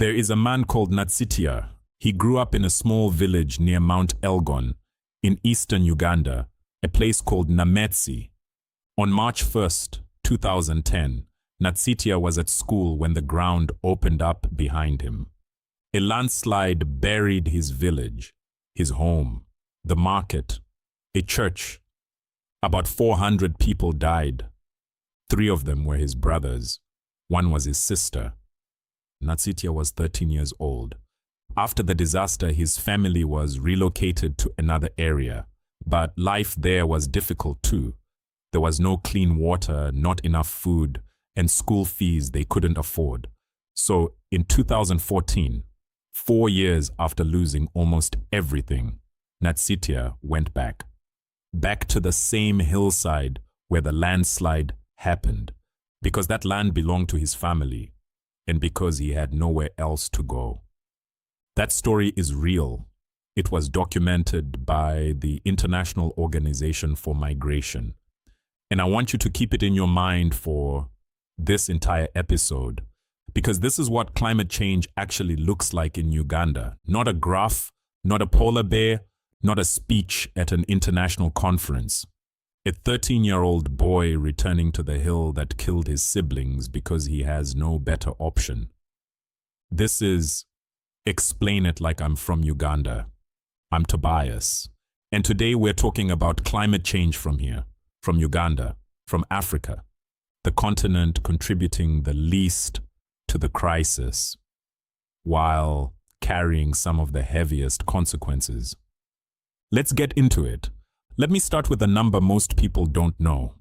There is a man called Natsitya. He grew up in a small village near Mount Elgon in eastern Uganda, a place called Nametsi. On March 1st, 2010, Natsitya was at school when the ground opened up behind him. A landslide buried his village, his home, the market, a church. About 400 people died. 3 of them were his brothers. 1 was his sister. Natsitya was 13 years old. After the disaster, his family was relocated to another area, but life there was difficult too. There was no clean water, not enough food, and school fees they couldn't afford. So in 2014, 4 years after losing almost everything, Natsitya went back to the same hillside where the landslide happened, because that land belonged to his family and because he had nowhere else to go. That story is real. It was documented by the International Organization for Migration. And I want you to keep it in your mind for this entire episode, because this is what climate change actually looks like in Uganda. Not a graph, not a polar bear, not a speech at an international conference. A 13-year-old boy returning to the hill that killed his siblings because he has no better option. This is Explain It Like I'm from Uganda. I'm Tobias. And today we're talking about climate change from here, from Uganda, from Africa, the continent contributing the least to the crisis, while carrying some of the heaviest consequences. Let's get into it. Let me start with a number most people don't know.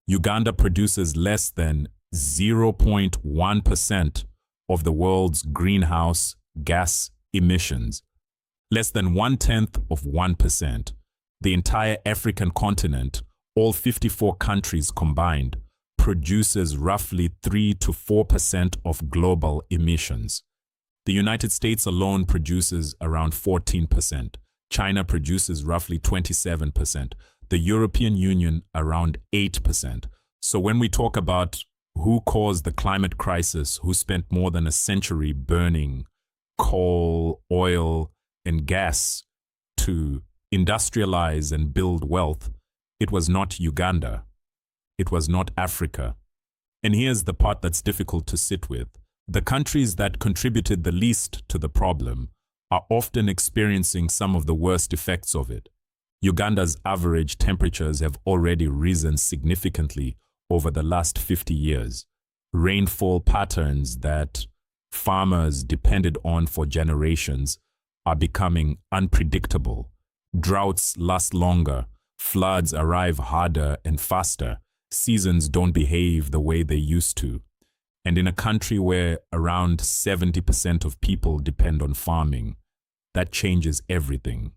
Uganda produces less than 0.1% of the world's greenhouse gas emissions. Less than 0.1%. The entire African continent, all 54 countries combined, produces roughly 3 to 4% of global emissions. The United States alone produces around 14%. China produces roughly 27%. The European Union around 8%. So when we talk about who caused the climate crisis, who spent more than a century burning coal, oil, and gas to industrialize and build wealth, it was not Uganda. It was not Africa. And here's the part that's difficult to sit with. The countries that contributed the least to the problem are often experiencing some of the worst effects of it. Uganda's average temperatures have already risen significantly over the last 50 years. Rainfall patterns that farmers depended on for generations are becoming unpredictable. Droughts last longer, floods arrive harder and faster, seasons don't behave the way they used to. And in a country where around 70% of people depend on farming, that changes everything.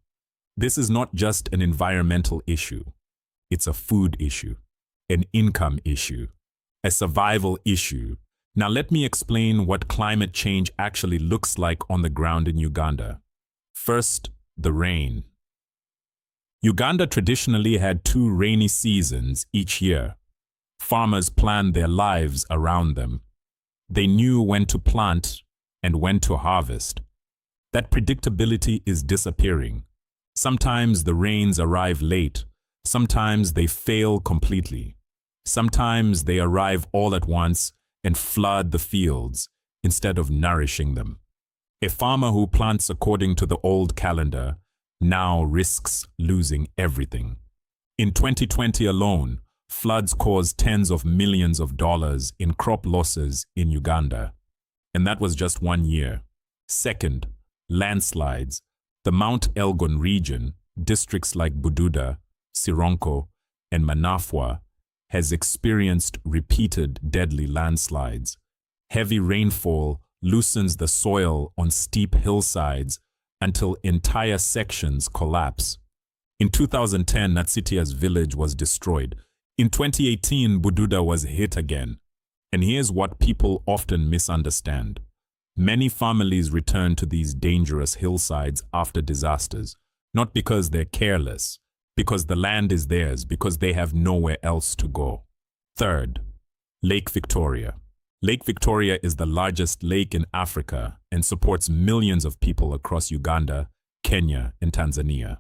This is not just an environmental issue. It's a food issue, an income issue, a survival issue. Now let me explain what climate change actually looks like on the ground in Uganda. First, the rain. Uganda traditionally had 2 rainy seasons each year. Farmers planned their lives around them. They knew when to plant and when to harvest. That predictability is disappearing. Sometimes the rains arrive late. Sometimes they fail completely. Sometimes they arrive all at once and flood the fields instead of nourishing them. A farmer who plants according to the old calendar now risks losing everything. In 2020 alone, floods caused tens of millions of dollars in crop losses in Uganda. And that was just 1 year. Second, landslides. The Mount Elgon region, districts like Bududa, Sironko, and Manafwa, has experienced repeated deadly landslides. Heavy rainfall loosens the soil on steep hillsides until entire sections collapse. In 2010, Natsitya's village was destroyed. In 2018, Bududa was hit again. And here's what people often misunderstand. Many families return to these dangerous hillsides after disasters, not because they're careless, because the land is theirs, because they have nowhere else to go. Third, Lake Victoria. Lake Victoria is the largest lake in Africa and supports millions of people across Uganda, Kenya, and Tanzania.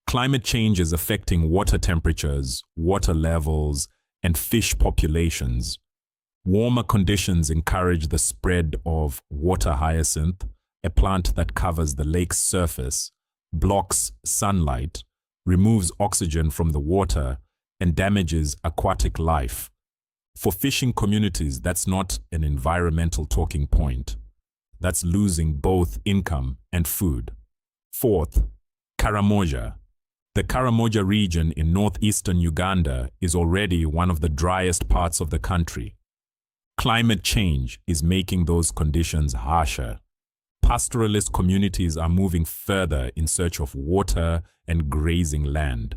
Climate change is affecting water temperatures, water levels, and fish populations. Warmer conditions encourage the spread of water hyacinth, a plant that covers the lake's surface, blocks sunlight, removes oxygen from the water, and damages aquatic life. For fishing communities, that's not an environmental talking point. That's losing both income and food. Fourth, Karamoja. The Karamoja region in northeastern Uganda is already one of the driest parts of the country. Climate change is making those conditions harsher. Pastoralist communities are moving further in search of water and grazing land.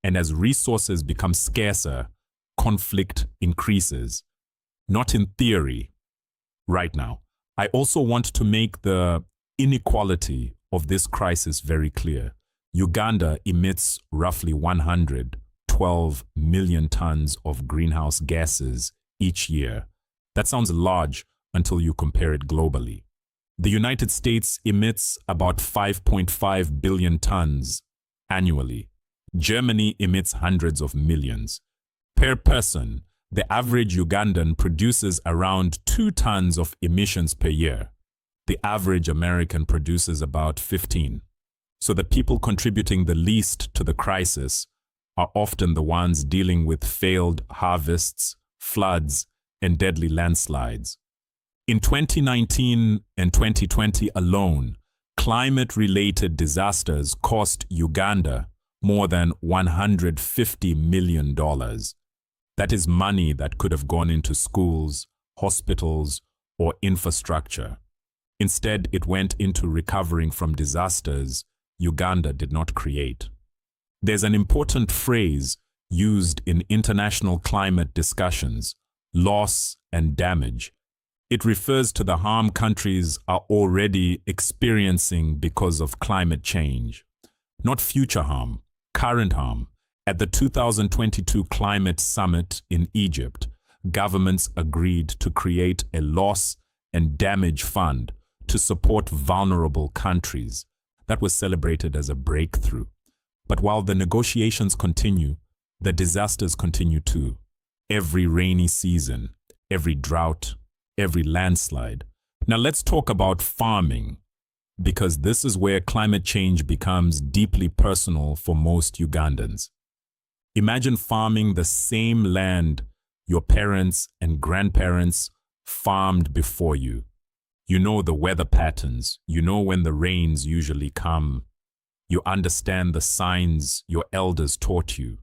And as resources become scarcer, conflict increases. Not in theory. Right now, I also want to make the inequality of this crisis very clear. Uganda emits roughly 112 million tons of greenhouse gases each year. That sounds large until you compare it globally. The United States emits about 5.5 billion tons annually. Germany emits hundreds of millions. Per person, the average Ugandan produces around 2 tons of emissions per year. The average American produces about 15. So the people contributing the least to the crisis are often the ones dealing with failed harvests, floods, and deadly landslides. In 2019 and 2020 alone, climate-related disasters cost Uganda more than $150 million. That is money that could have gone into schools, hospitals, or infrastructure. Instead, it went into recovering from disasters Uganda did not create. There's an important phrase used in international climate discussions: loss and damage. It refers to the harm countries are already experiencing because of climate change. Not future harm, current harm. At the 2022 Climate Summit in Egypt, governments agreed to create a loss and damage fund to support vulnerable countries. That was celebrated as a breakthrough. But while the negotiations continue, the disasters continue too. Every rainy season, every drought, every landslide. Now let's talk about farming, because this is where climate change becomes deeply personal for most Ugandans. Imagine farming the same land your parents and grandparents farmed before you. You know the weather patterns. You know when the rains usually come. You understand the signs your elders taught you.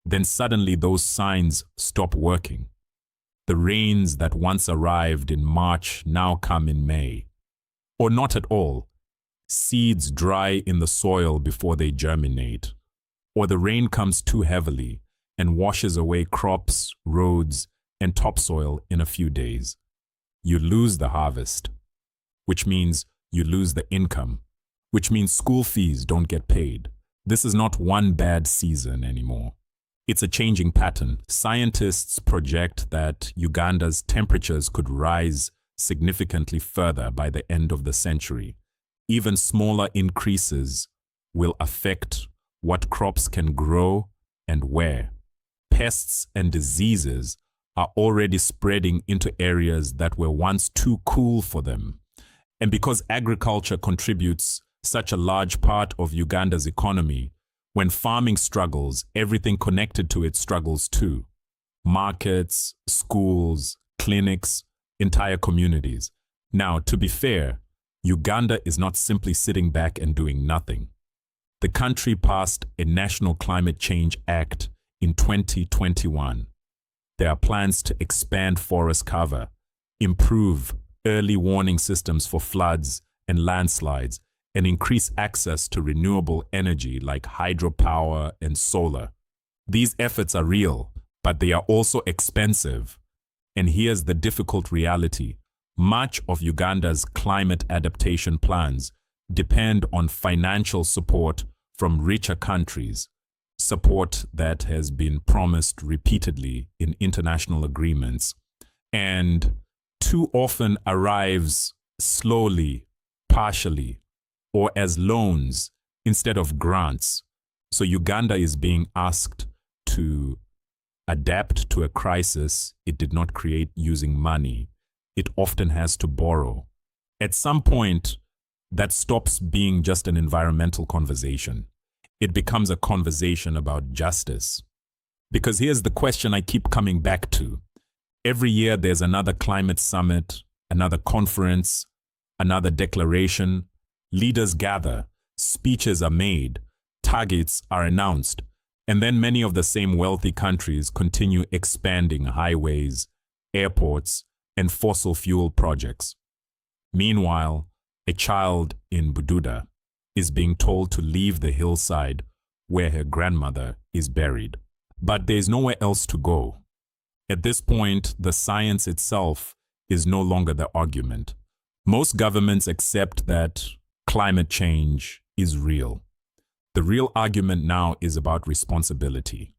Then suddenly those signs stop working. The rains that once arrived in March now come in May. Or not at all. Seeds dry in the soil before they germinate. Or the rain comes too heavily and washes away crops, roads, and topsoil in a few days. You lose the harvest, which means you lose the income, which means school fees don't get paid. This is not one bad season anymore. It's a changing pattern. Scientists project that Uganda's temperatures could rise significantly further by the end of the century. Even smaller increases will affect what crops can grow and where. Pests and diseases are already spreading into areas that were once too cool for them. And because agriculture contributes such a large part of Uganda's economy, when farming struggles, everything connected to it struggles too. Markets, schools, clinics, entire communities. Now, to be fair, Uganda is not simply sitting back and doing nothing. The country passed a National Climate Change Act in 2021. There are plans to expand forest cover, improve early warning systems for floods and landslides, and increase access to renewable energy like hydropower and solar. These efforts are real, but they are also expensive. And here's the difficult reality. Much of Uganda's climate adaptation plans depend on financial support from richer countries, support that has been promised repeatedly in international agreements. And too often arrives slowly, partially, or as loans instead of grants. So Uganda is being asked to adapt to a crisis it did not create using money. It often has to borrow. At some point, that stops being just an environmental conversation. It becomes a conversation about justice. Because here's the question I keep coming back to. Every year there's another climate summit, another conference, another declaration. Leaders gather, speeches are made, targets are announced, and then many of the same wealthy countries continue expanding highways, airports, and fossil fuel projects. Meanwhile, a child in Bududa is being told to leave the hillside where her grandmother is buried. But there's nowhere else to go. At this point, the science itself is no longer the argument. Most governments accept that climate change is real. The real argument now is about responsibility.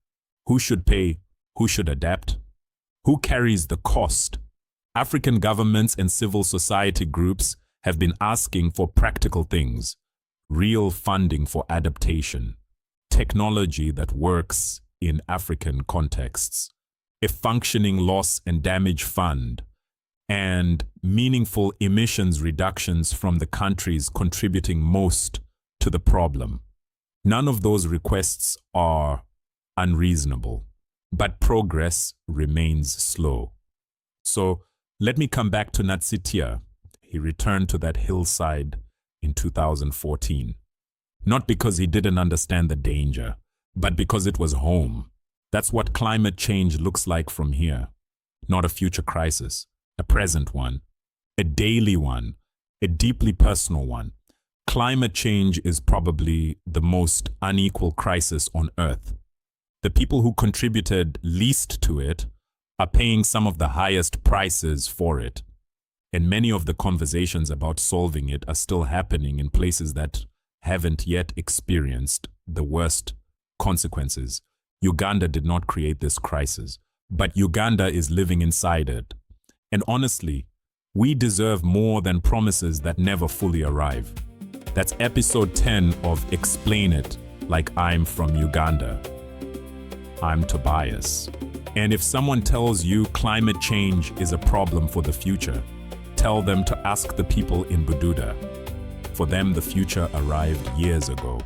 Who should pay? Who should adapt? Who carries the cost? African governments and civil society groups have been asking for practical things, real funding for adaptation, technology that works in African contexts, a functioning loss and damage fund, and meaningful emissions reductions from the countries contributing most to the problem. None of those requests are unreasonable, but progress remains slow. So let me come back to Natsitya. He returned to that hillside in 2014, not because he didn't understand the danger, but because it was home. That's what climate change looks like from here. Not a future crisis, a present one, a daily one, a deeply personal one. Climate change is probably the most unequal crisis on Earth. The people who contributed least to it are paying some of the highest prices for it. And many of the conversations about solving it are still happening in places that haven't yet experienced the worst consequences. Uganda did not create this crisis, but Uganda is living inside it. And honestly, we deserve more than promises that never fully arrive. That's episode 10 of Explain It Like I'm from Uganda. I'm Tobias. And if someone tells you climate change is a problem for the future, tell them to ask the people in Bududa. For them, the future arrived years ago.